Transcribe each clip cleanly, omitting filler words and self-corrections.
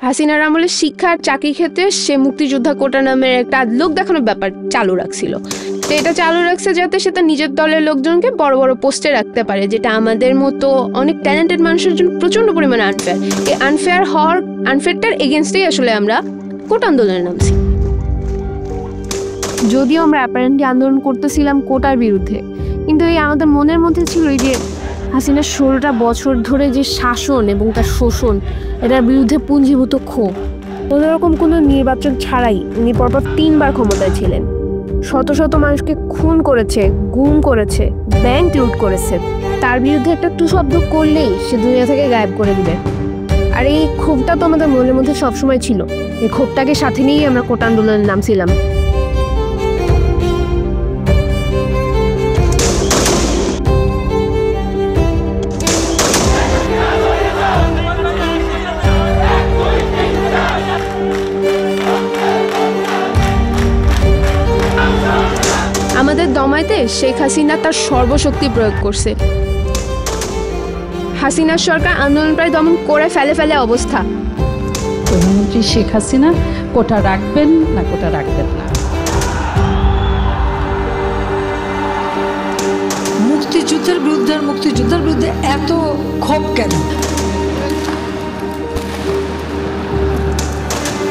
হাসিনার আমলে শিক্ষা আর চাকরি ক্ষেত্রে সে মুক্তিযোদ্ধা কোটা নামের একটা লোক দেখানোর ব্যাপার চালু রাখছিল। তো এটা চালু রাখছে যাতে সে তার নিজের দলের লোকজনকে বড় বড় পোস্টে রাখতে পারে, যেটা আমাদের মতো অনেক ট্যালেন্টেড মানুষের জন্য প্রচণ্ড পরিমাণে আনফেয়ার। এই আনফেয়ারটার এগেনস্টেই আসলে আমরা কোটা আন্দোলনে নামছি। যদিও আমরা অ্যাপারেন্টলি আন্দোলন করতেছিলাম কোটার বিরুদ্ধে, কিন্তু এই আমাদের মনের মধ্যে ছিল এই যে হাসিনার 16টা বছর ধরে যে শাসন এবং তার শোষণ, এটার বিরুদ্ধে পুঞ্জীভূত ক্ষোভ। কোনোরকম কোনো নির্বাচন ছাড়াই উনি পরপর 3বার ক্ষমতায় ছিলেন। শত শত মানুষকে খুন করেছে, গুম করেছে, ব্যাংক লুট করেছে। তার বিরুদ্ধে একটা টু শব্দ করলেই সে দুনিয়া থেকে গায়েব করে দিবে। আর এই ক্ষোভটা তো আমাদের মনের মধ্যে সবসময় ছিল। এই ক্ষোভটাকে সাথে নিয়েই আমরা কোটা আন্দোলনের নামছিলাম। আমাদের দমাইতে শেখ হাসিনা তার সর্বশক্তি প্রয়োগ করছে। হাসিনার সরকার আন্দোলন প্রায় দমন করে ফেলে অবস্থা। প্রধানমন্ত্রী শেখ হাসিনা কোটা রাখবেন না কোটা রাখবেন না। মুক্তিযুদ্ধের বিরুদ্ধে এত ক্ষোভ কেন?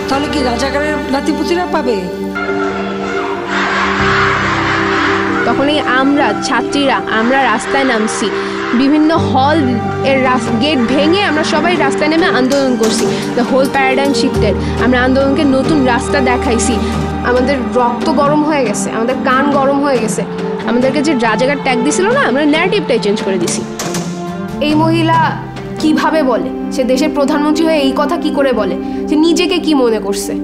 তাহলে কি রাজাকারের নাতিপুতিরা পাবে? তখনই আমরা ছাত্রীরা আমরা রাস্তায় নামছি, বিভিন্ন হল এর গেট ভেঙে আমরা সবাই রাস্তায় নেমে আন্দোলন করছি। The whole paradigm shifted. আমরা আন্দোলনকে নতুন রাস্তা দেখাইছি। আমাদের রক্ত গরম হয়ে গেছে, আমাদের কান গরম হয়ে গেছে। আমাদেরকে যে রাজাকার ট্যাগ দিছিল না, আমরা ন্যারেটিভটাই চেঞ্জ করে দিছি। এই মহিলা কিভাবে বলে, সে দেশের প্রধানমন্ত্রী হয়ে এই কথা কি করে বলে, সে নিজেকে কি মনে করছে?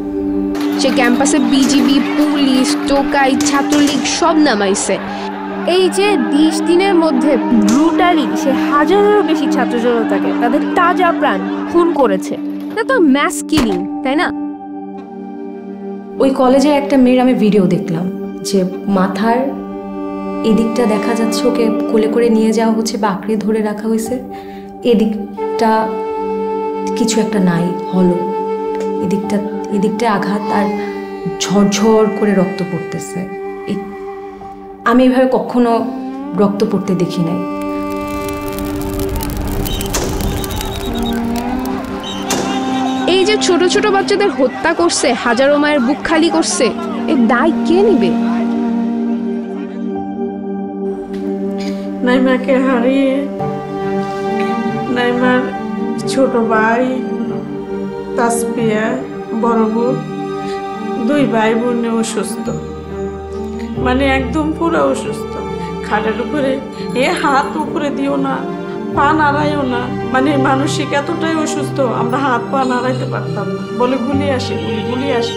সে ক্যাম্পাসে বিজিবি, পুলিশ, টোকাই, ছাত্রলীগ সব নামাইছে। এই যে 20 দিনের মধ্যে ব্রুটালি সে হাজারেরও বেশি ছাত্র জনতাকে তাদের তাজা প্রাণ খুন করেছে। এটা তো ম্যাস কিলিং, তাই না? ওই কলেজের একটা মেয়ের আমি ভিডিও দেখলাম যে মাথার এদিকটা দেখা যাচ্ছে ওকে কোলে করে নিয়ে যাওয়া হচ্ছে বা আঁকড়ে ধরে রাখা হয়েছে, এদিকটা কিছু একটা নাই, হলো, এদিকটা আঘাত আর ঝরঝর করে রক্ত পড়তেছে। আমি এভাবে কখনো রক্ত পড়তে দেখি নাই। এই যে ছোট ছোট বাচ্চাদের হত্যা করছে, হাজারো মায়ের বুক খালি করছে, এর দায় কে নিবে? নাইমাকে হারিয়ে নাইমার ছোট ভাই তাসপিয়া, বড় বোন, 2 ভাই বোনে অসুস্থ, মানে একদম পুরো অসুস্থ। খাটের উপরে হাত উপরে দিও না, পা নাড়াইও না, মানে মানসিক এতটাই অসুস্থ, আমরা হাত পা নাড়াইতে পারতাম না, বলে গুলি আসে।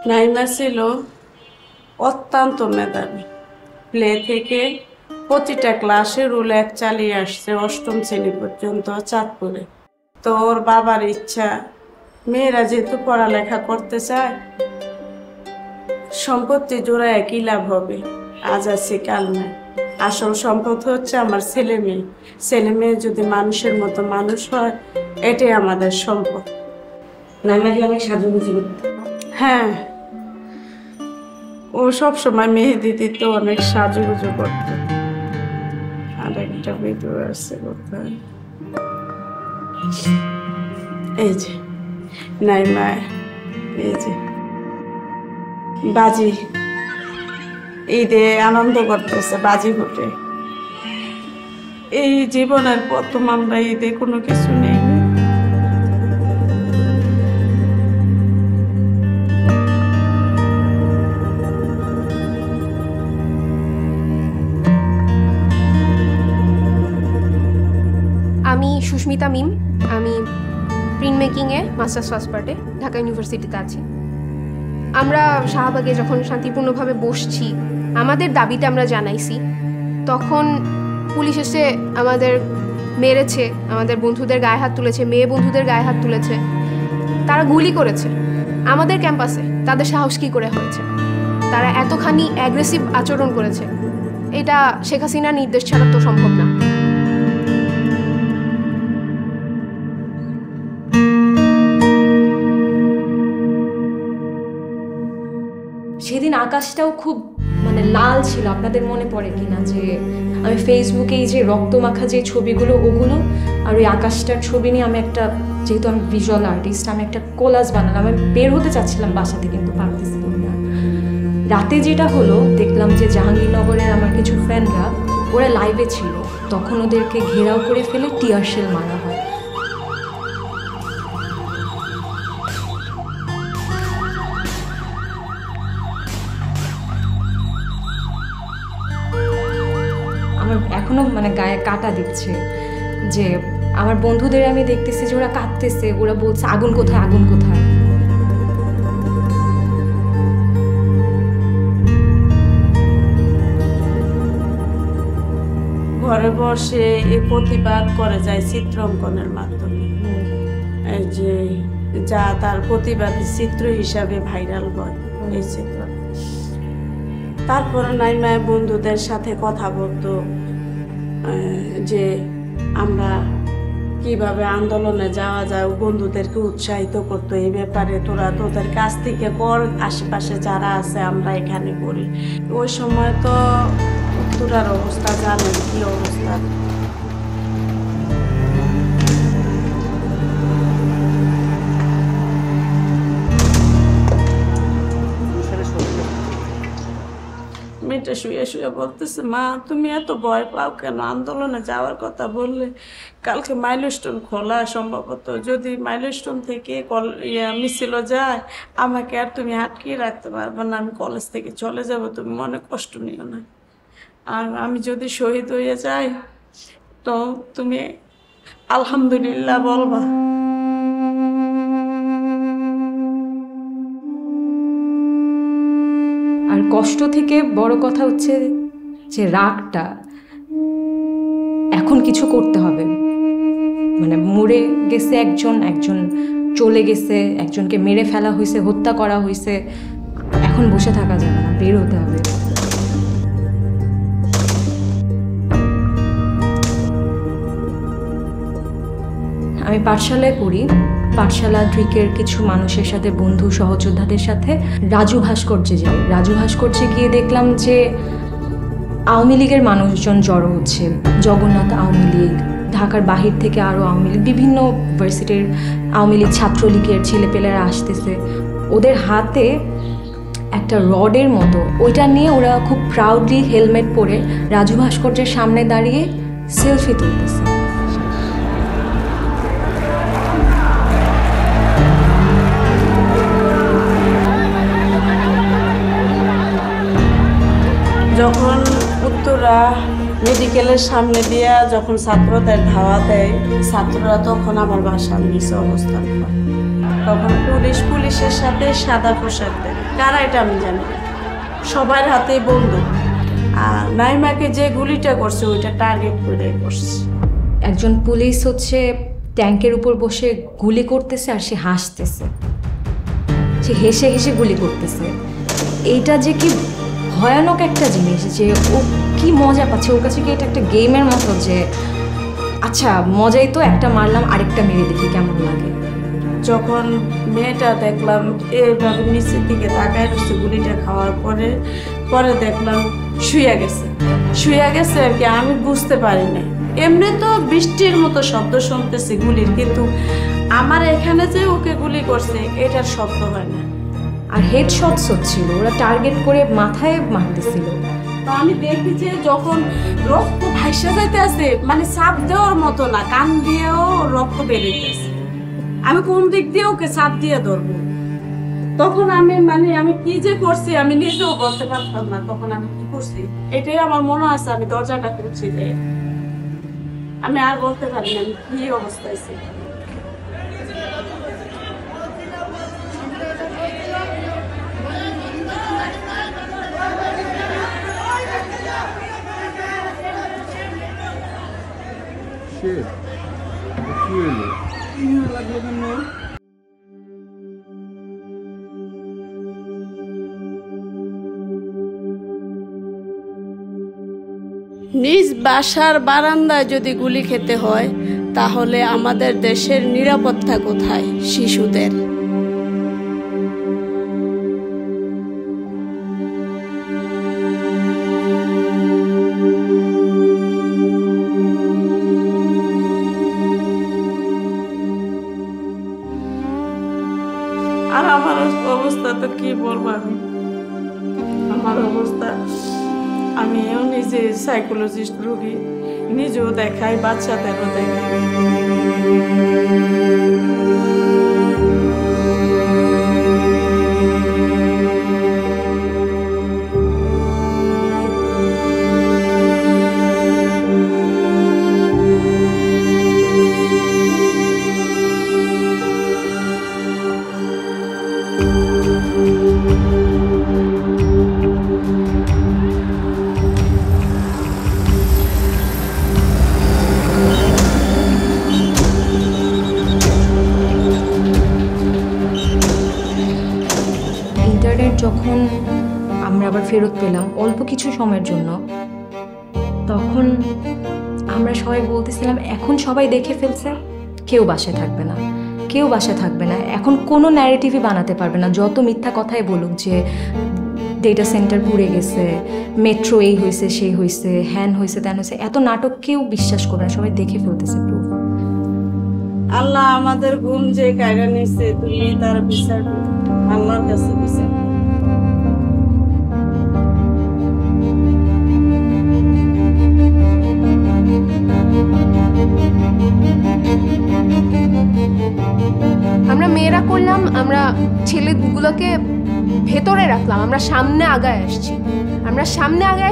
নাইমা ছিল অত্যন্ত মেধাবী। প্লে থেকে প্রতিটা ক্লাসে রুল 1 চালিয়ে আসছে, 8ম শ্রেণী পর্যন্ত চাঁদপুরে। তো ওর বাবার ইচ্ছা, মেয়েরা যেহেতু পড়ালেখা করতে চায়, সম্পত্তি জোড়ায় কি লাভ হবে, আজ আছে কাল নাই। আসল সম্পদ হচ্ছে আমার ছেলে মেয়ে যদি মানুষের মতো মানুষ হয়, এটাই আমাদের সম্পদ। নাইমা কি অনেক সাজুগুজু করত? হ্যাঁ, ও সবসময় মেহেদি দিত, অনেক সাজুগুজু করত। আর একটা ভিডিও আছে কোথায়, এই যে নাইমা, এই যে বাজি ঈদে আনন্দ করতেছে, বাজি ফুটে। এই জীবনের প্রথম আমরা ঈদে কোনো কিছু নেই। আমি সুস্মিতা মিম, আমি প্রিন্ট মেকিংয়ে মাস্টার্স ফার্স্ট পার্টে ঢাকা ইউনিভার্সিটিতে আছি। আমরা শাহবাগে যখন শান্তিপূর্ণভাবে বসছি, আমাদের দাবিটা আমরা জানাইছি, তখন পুলিশ এসে আমাদের মেরেছে, আমাদের বন্ধুদের গায়ে হাত তুলেছে, মেয়ে বন্ধুদের গায়ে হাত তুলেছে, তারা গুলি করেছে আমাদের ক্যাম্পাসে। তাদের সাহস কী করে হয়েছে? তারা এতখানি অ্যাগ্রেসিভ আচরণ করেছে, এটা শেখ হাসিনার নির্দেশ ছাড়া তো সম্ভব না। সেদিন আকাশটাও খুব মানে লাল ছিল। আপনাদের মনে পড়ে কিনা যে আমি ফেসবুকে এই যে রক্তমাখা যে ছবিগুলো, ওগুলো আর ওই আকাশটার ছবি নিয়ে আমি একটা, যেহেতু আমি ভিজুয়াল আর্টিস্ট, আমি একটা কোলাজ বানালাম। আমি বের হতে চাচ্ছিলাম বাসাতে, কিন্তু পারতেছিলাম না। রাতে যেটা হলো, দেখলাম যে জাহাঙ্গীরনগরের আমার কিছু ফ্রেন্ডরা ওরা লাইভে ছিল, তখন ওদেরকে ঘেরাও করে ফেলে টিয়ার শেল মারা হয়। আমার এখনো মানে গায়ে কাটা দিচ্ছে যে আমার বন্ধুদের আমি দেখতেছি যে ওরা কাঁদতেছে, ওরা বলছে আগুন কোথায়, আগুন কোথায়। ঘরে বসে এই প্রতিবাদ করে যায় চিত্রাঙ্কনের মাধ্যমে, এই যে যা তার প্রতিবাদী চিত্র হিসাবে ভাইরাল হয় এই চিত্র। তারপরে নাইমায় বন্ধুদের সাথে কথা বলতো যে আমরা কিভাবে আন্দোলনে যাওয়া যায়, বন্ধুদেরকে উৎসাহিত করতো এই ব্যাপারে, তোরা তোদের কাছ থেকে কর, আশেপাশে যারা আছে আমরা এখানে করি। ওই সময় তো উত্তরার অবস্থা জানেন কি অবস্থা। মেয়েটা শুয়ে শুয়ে বলতেছে, মা তুমি এত ভয় পাও কেন? আন্দোলনে যাওয়ার কথা বললে কালকে মাইলস্টোন খোলা, সম্ভবত যদি মাইলস্টোন থেকে মিছিল যায় আমাকে আর তুমি আটকিয়ে রাখতে পারবে না, আমি কলেজ থেকে চলে যাব, তুমি মনে কষ্ট নিও না। আর আমি যদি শহীদ হয়ে যাই তো তুমি আলহামদুলিল্লাহ বলবা। আর কষ্ট থেকে বড় কথা হচ্ছে যে রাগটা, এখন কিছু করতে হবে। মানে মরে গেছে একজন, একজন চলে গেছে, একজনকে মেরে ফেলা হয়েছে, হত্যা করা হয়েছে, এখন বসে থাকা যাবে না, বের হতে হবে। আমি পাঠশালায় পড়ি, পাঠশালা ট্রিকের কিছু মানুষের সাথে, বন্ধু সহযোদ্ধাদের সাথে রাজু ভাস্কর্যে যাই। রাজু ভাস্কর্যে গিয়ে দেখলাম যে আওয়ামী লীগের মানুষজন জড়ো হচ্ছে, জগন্নাথ আওয়ামী লীগ, ঢাকার বাহির থেকে আরও আওয়ামী লীগ, বিভিন্ন ইউনিভার্সিটির আওয়ামী লীগ, ছাত্রলীগের ছেলেপেলেরা আসতেছে। ওদের হাতে একটা রডের মতো, ওইটা নিয়ে ওরা খুব প্রাউডলি হেলমেট পরে রাজু ভাস্কর্যের সামনে দাঁড়িয়ে সেলফি তুলতেছে। যখন উত্তরা মেডিকেলের সামনে দিয়া যখন ছাত্রদের ধাওয়া দেয়, ছাত্ররা তখন আমার বাসার নিচে অবস্থান করে। তখন পুলিশের সাথে সাদা পোশাক দেয়, কারা এটা আমি জানি না, সবার হাতেই বন্দুক। আর নাইমাকে যে গুলিটা করছে ওইটা টার্গেট করে করছে। একজন পুলিশ হচ্ছে ট্যাঙ্কের উপর বসে গুলি করতেছে আর সে হাসতেছে, সে হেসে হেসে গুলি করতেছে। এইটা যে কি ভয়ানক একটা জিনিস, যে ও কি মজা পাচ্ছে, ওর কাছে কি এটা একটা গেমের মতো, যে আচ্ছা মজাই তো, একটা মারলাম আরেকটা মেরে দেখি কেমন লাগে। যখন মেয়েটা দেখলাম এইভাবে নিচের দিকে তাকায় রয়েছে গুলিটা খাওয়ার পরে দেখলাম শুয়ে গেছে আর কি, আমি বুঝতে পারি না। এমনি তো বৃষ্টির মতো শব্দ শুনতেছি গুলির, কিন্তু আমার এখানে যে ওকে গুলি করছে এটার শব্দ হয় না। আর হেডশটস হচ্ছিল, ওরা টার্গেট করে মাথায় মারতেছিল। তো আমি দেখি যে যখন রক্ত ভাইসা যাইতে আছে, মানে চাপ দেওয়ার মতো না, কান দিয়েও রক্ত বেরিয়েছে। আমি কোন দিক দিয়ে ওকে চাপ দিয়ে ধরবো, তখন আমি কি যে করছি আমি নিজেও বলতে পারতাম না তখন আমি কি করছি। এটাই আমার মনে আছে, আমি দরজাটা করছি যে আমি আর বলতে পারি না আমি কি অবস্থায় ছিল। নিজ বাসার বারান্দায় যদি গুলি খেতে হয় তাহলে আমাদের দেশের নিরাপত্তা কোথায় শিশুদের? আর আমার অবস্থা তো কি বলবো, আমার অবস্থা আমিও নিজে সাইকোলজিস্ট রোগী, নিজেও দেখাই, বাচ্চাদেরও দেখাই। যখন আমরা আবার ফেরত পেলাম অল্প কিছু সময়ের জন্য, তখন আমরা সবাই বলতেছিলাম এখন সবাই দেখে ফেলছে, কেউ বাসায় থাকবে না, কেউ বাসায় থাকবে না, এখন কোনো ন্যারেটিভই বানাতে পারবে না। যত মিথ্যা কথাই বলুক যে ডেটা সেন্টার পুড়ে গেছে, মেট্রো এই হয়েছে সেই হয়েছে, হ্যান হয়েছে ত্যান হয়েছে, এত নাটক কেউ বিশ্বাস করবে না, সবাই দেখে ফেলতেছে প্রুফ। আল্লাহ আমাদের গুণ যে কায়রা নিচ্ছে, তুমি তার বিচার আল্লাহর কাছে বিচার। আমরা মেয়েরা করলাম, আমরা ছেলেগুলোকে ভেতরে রাখলাম, আমরা সামনে আগায়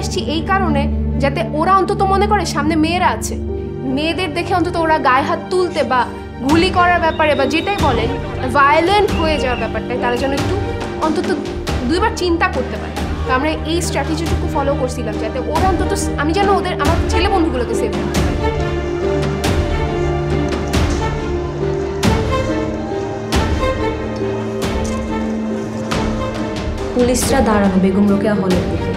আসছি এই কারণে যাতে ওরা অন্তত মনে করে সামনে মেয়েরা আছে, মেয়েদের দেখে অন্তত ওরা গায়ে হাত তুলতে বা গুলি করার ব্যাপারে বা যেটাই বলেন ভায়োলেন্ট হয়ে যাওয়ার ব্যাপারটাই তারা যেন একটু অন্তত দুইবার চিন্তা করতে পারে। তো আমরা এই স্ট্র্যাটেজিটুকু ফলো করছিলাম যাতে ওরা অন্তত, আমি যেন আমার ছেলে বন্ধুগুলোকে সেভ করতে পারি। পুলিশরা দাঁড়ানো বেগম রোকেয়া হলের দিকে,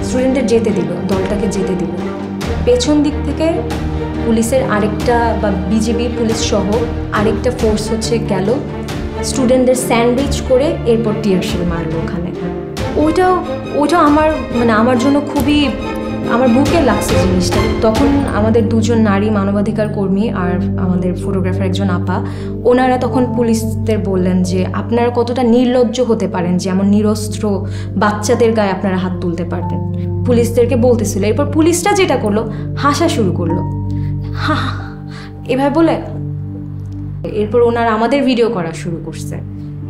স্টুডেন্টের যেতে দিল, দলটাকে যেতে দিল। পেছন দিক থেকে পুলিশের আরেকটা বা বিজিবি পুলিশ সহ আরেকটা ফোর্স হচ্ছে গেল, স্টুডেন্টদের স্যান্ডউইচ করে এরপর টিয়ারশেল মারলো ওখানে। ওইটা আমার জন্য খুবই, আমার বুকে লাগছে জিনিসটা। তখন আমাদের দুজন নারী মানবাধিকার কর্মী আর আমাদের ফটোগ্রাফার একজন আপা, ওনারা তখন পুলিশদের বললেন যে আপনারা কতটা নির্লজ্জ হতে পারেন, যেমন নিরস্ত্র বাচ্চাদের গায়ে আপনারা হাত তুলতে পারতেন, পুলিশদেরকে বলতেছিল। এরপর পুলিশটা যেটা করলো, হাসা শুরু করলো, হা এভাবে বলে। এরপর ওনারা আমাদের ভিডিও করা শুরু করছে।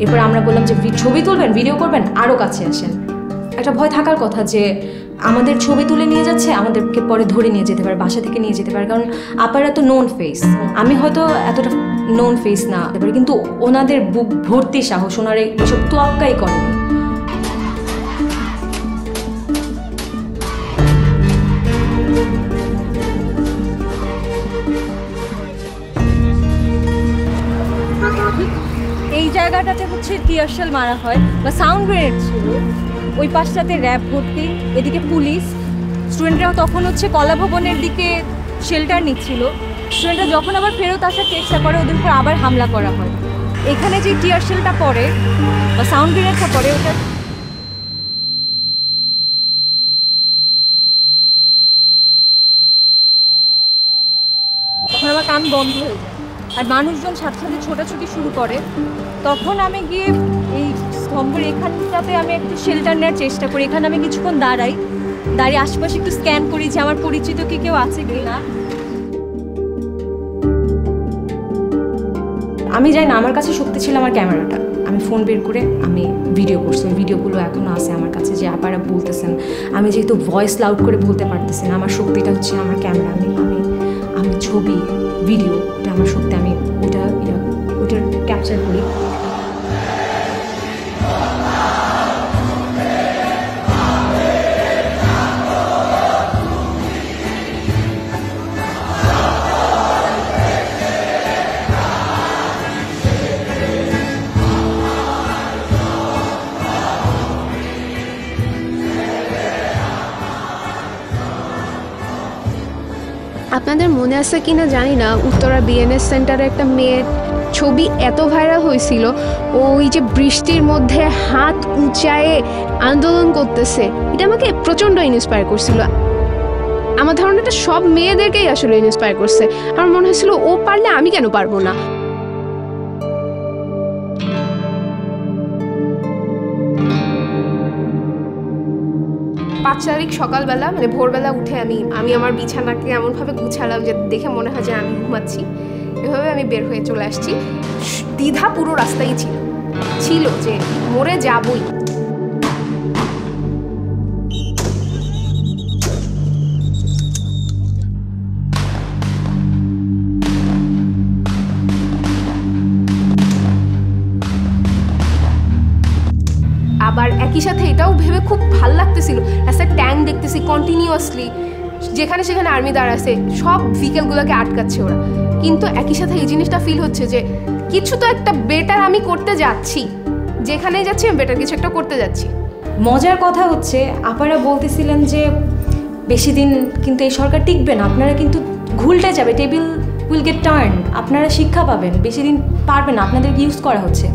এরপর আমরা বললাম যে ছবি তুলবেন, ভিডিও করবেন, আরও কাছে আসেন। একটা ভয় থাকার কথা যে আমাদের ছবি তুলে নিয়ে যাচ্ছে, আমাদেরকে পরে ধরে নিয়ে যেতে পারে, বাসা থেকে নিয়ে যেতে পারে, কারণ আপারা তো নোন ফেস, আমি হয়তো এতটা নোন ফেস না হতে পারি, কিন্তু ওনাদের বুক ভর্তি সাহস, ওনারা এসব তোয়াক্কাই করেনি। এই জায়গাটাতে হচ্ছে টিয়ারশেল মারা হয় বা সাউন্ড গ্রেনেড ছিল, ওই পাশটাতে র্যাব ভর্তি, এদিকে পুলিশ। স্টুডেন্টরা তখন হচ্ছে কলা ভবনের দিকে শেল্টার নিচ্ছিল। স্টুডেন্টরা যখন আবার ফেরত আসার চেষ্টা করে, ওদের উপর আবার হামলা করা হয়। এখানে যে টিয়ারশেলটা পড়ে বা সাউন্ড গ্রেনেডটা পড়ে, ওটা তখন আমার কান বন্ধ হয়ে যায় আর মানুষজন সাথে সাথে ছোটাছুটি শুরু করে। তখন আমি গিয়ে এই স্তম্ভের এখানটাতে আমি একটু শেল্টার নেওয়ার চেষ্টা করি, এখানে আমি কিছুক্ষণ দাঁড়াই। দাঁড়িয়ে আশেপাশে একটু স্ক্যান করি যে আমার পরিচিত কি কেউ আছে কি না। আমি জানি না, আমার কাছে শক্তি ছিল আমার ক্যামেরাটা। আমি ফোন বের করে আমি ভিডিও করছি, ভিডিওগুলো এখনও আছে আমার কাছে, যে আপারা বলতেছেন। আমি যেহেতু ভয়েস লাউড করে বলতে পারতেছি না, আমার শক্তিটা হচ্ছে আমার ক্যামেরা। আমি ছবি ভিডিও, ওটা আমার শক্তি, আমি ওটা ক্যাপচার করি। আপনাদের মনে আছে কিনা জানি না, উত্তরা বিএনএস সেন্টারে একটা মেয়ের ছবি এত ভাইরাল হয়েছিল, ওই যে বৃষ্টির মধ্যে হাত উঁচায়ে আন্দোলন করতেছে। এটা আমাকে প্রচণ্ড ইন্সপায়ার করছিল। আমার ধারণাটা সব মেয়েদেরকেই আসলে ইন্সপায়ার করছে। আমার মনে হয়েছিল ও পারলে আমি কেন পারবো না। 5 তারিখ সকালবেলা মানে ভোরবেলা উঠে আমি আমার বিছানাকে এমনভাবে গুছালাম যে দেখে মনে হয় যে আমি ঘুমাচ্ছি। এভাবে আমি বের হয়ে চলে আসছি। দ্বিধা পুরো রাস্তায় ছিল যে মরে যাবই। আবার একই সাথে এটাও ভেবে খুব ভাল লাগতেছিল, একটা ট্যাঙ্ক দেখতেছি কন্টিনিউয়াসলি, যেখানে সেখানে আর্মি দাঁড়াচ্ছে, সব ভেহিকেলগুলোকে আটকাচ্ছে ওরা। কিন্তু একই সাথে এই জিনিসটা ফিল হচ্ছে যে কিছু তো একটা বেটার আমি করতে যাচ্ছি, যেখানেই যাচ্ছি আমি বেটার কিছু একটা করতে যাচ্ছি। মজার কথা হচ্ছে আপারা বলতেছিলেন যে বেশি দিন কিন্তু এই সরকার টিকবে না, আপনারা কিন্তু ঘুলটে যাবে, টেবিল উইল গেট টার্ন, আপনারা শিক্ষা পাবেন, বেশি দিন পারবেন না, আপনাদেরকে ইউজ করা হচ্ছে।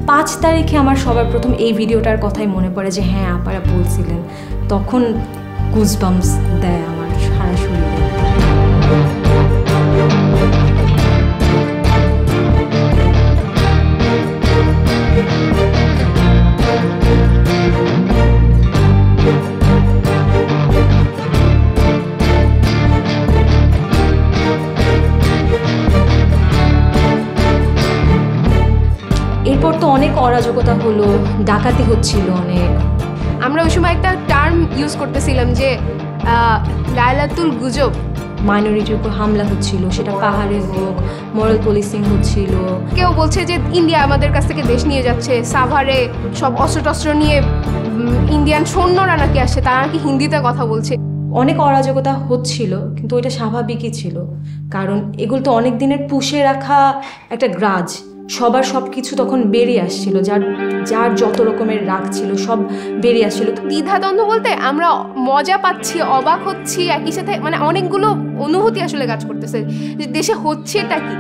5 তারিখে আমার সবার প্রথম এই ভিডিওটার কথাই মনে পড়ে যে হ্যাঁ আপারা বলছিলেন, তখন গুজবাম্পস দেয় আমার সারা শরীরে। এরপর তো অনেক অরাজকতা হলো, ডাকাতি হচ্ছিল অনেক। আমরা ওই সময় একটা টার্ম ইউজ করতেছিলাম যে লাইলাতুল গুজব, মাইনরিটির উপর হামলা হচ্ছিল, সেটা পাহাড়ে হোক, মরাল পুলিশিং হচ্ছিল। কেউ বলছে যে ইন্ডিয়া আমাদের কাছ থেকে দেশ নিয়ে যাচ্ছে, সাভারে সব অস্ত্র নিয়ে ইন্ডিয়ান সৈন্যরা নাকি আসছে, তারা নাকি হিন্দিতে কথা বলছে। অনেক অরাজকতা হচ্ছিল, কিন্তু ওইটা স্বাভাবিকই ছিল, কারণ এগুলো তো অনেক দিনের পুষে রাখা একটা গ্রাজ, সবার সব কিছু তখন বেরিয়ে আসছিল, যার যত রকমের রাগ ছিল সব বেরিয়ে আসছিল। দ্বিধাদ্বন্দ্ব বলতে আমরা মজা পাচ্ছি, অবাক হচ্ছি, একই সাথে মানে অনেকগুলো অনুভূতি আসলে কাজ করতেছে যে দেশে হচ্ছে এটা কি।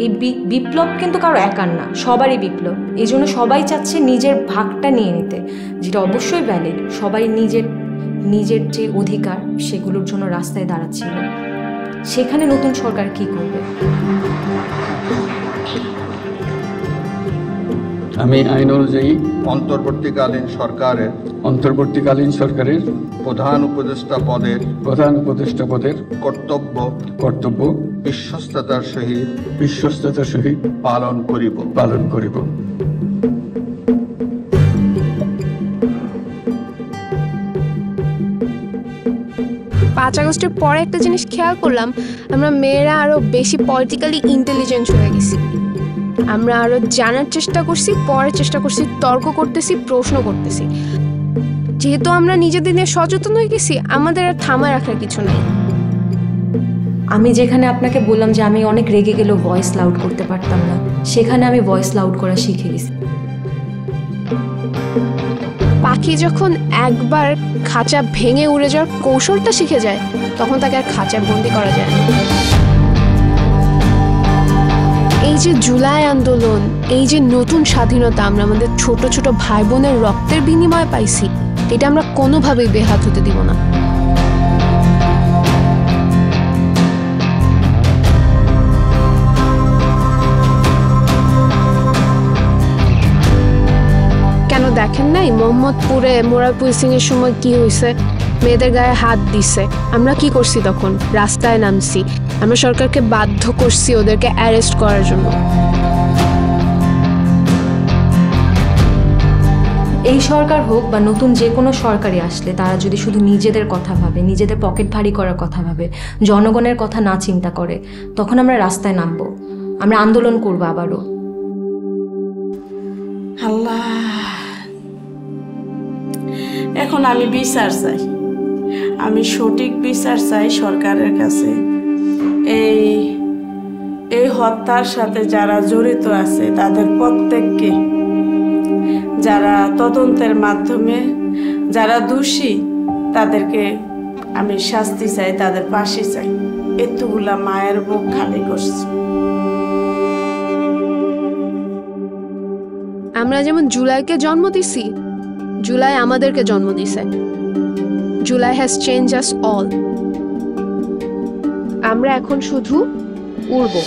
এই বিপ্লব কিন্তু কারো একার না, সবারই বিপ্লব। এই জন্য সবাই চাচ্ছে নিজের ভাগটা নিয়ে নিতে, যেটা অবশ্যই ভ্যালিড। সবাই নিজের যে অধিকার সেগুলোর জন্য রাস্তায় দাঁড়াচ্ছিল। সেখানে নতুন সরকার কি করবে? আমি আইন অনুযায়ী অন্তর্বর্তীকালীন সরকারের প্রধান উপদেষ্টা পদের কর্তব্য বিশ্বস্ততার সহিত পালন করিব। 5 আগস্টের পরে একটা জিনিস খেয়াল করলাম, আমরা মেয়েরা আরো বেশি পলিটিক্যালি ইন্টেলিজেন্ট হয়ে গেছি। আমরা আরো জানার চেষ্টা করছি, পড়ার চেষ্টা করছি, তর্ক করতেছি, প্রশ্ন করতেছি। যেহেতু আমরা নিজেদের নিয়ে সচেতন হয়ে গেছি, আমাদের আর থামায় রাখার কিছু নাই। আমি যেখানে আপনাকে বললাম যে আমি অনেক রেগে গেলেও ভয়েস লাউড করতে পারতাম না, সেখানে আমি ভয়েস লাউড করা শিখে গেছি। পাখি যখন একবার খাঁচা ভেঙে উড়ে যাওয়ার কৌশলটা শিখে যায়, তখন তাকে আর খাঁচায় বন্দি করা যায় না। এই যে জুলাই আন্দোলন, এই যে নতুন স্বাধীনতা আমরা আমাদের ছোট ছোট ভাই বোনের রক্তের বিনিময়ে পাইছি, এটা আমরা কোনোভাবেই বেহাত হতে দিব না। নাই মোহাম্মদপুরে মোরারপুর সিং এর সময় কি হয়েছে, মেয়েদের গায়ে হাত দিছে, আমরা কি করছি তখন? রাস্তায় নামছি, আমরা সরকারকে বাধ্য করছি ওদেরকে অ্যারেস্ট করার জন্য। এই সরকার হোক বা নতুন যে কোনো সরকারই আসলে তারা যদি শুধু নিজেদের কথা ভাবে, নিজেদের পকেট ভারী করার কথা ভাবে, জনগণের কথা না চিন্তা করে, তখন আমরা রাস্তায় নামবো, আমরা আন্দোলন করবো আবারও। আল্লাহ, এখন আমি বিচার চাই, আমি সঠিক বিচার চাই সরকারের কাছে। এই হত্যার সাথে যারা জড়িত আছে তাদের প্রত্যেককে, যারা তদন্তের মাধ্যমে যারা দোষী তাদেরকে আমি শাস্তি চাই, তাদের ফাঁসি চাই। এতগুলা মায়ের বুক খালি করছে। আমরা যেমন জুলাইকে জন্ম দিছি, জুলাই আমাদেরকে জন্ম দিছে। July has change us all. আমরা এখন শুধু উড়বো।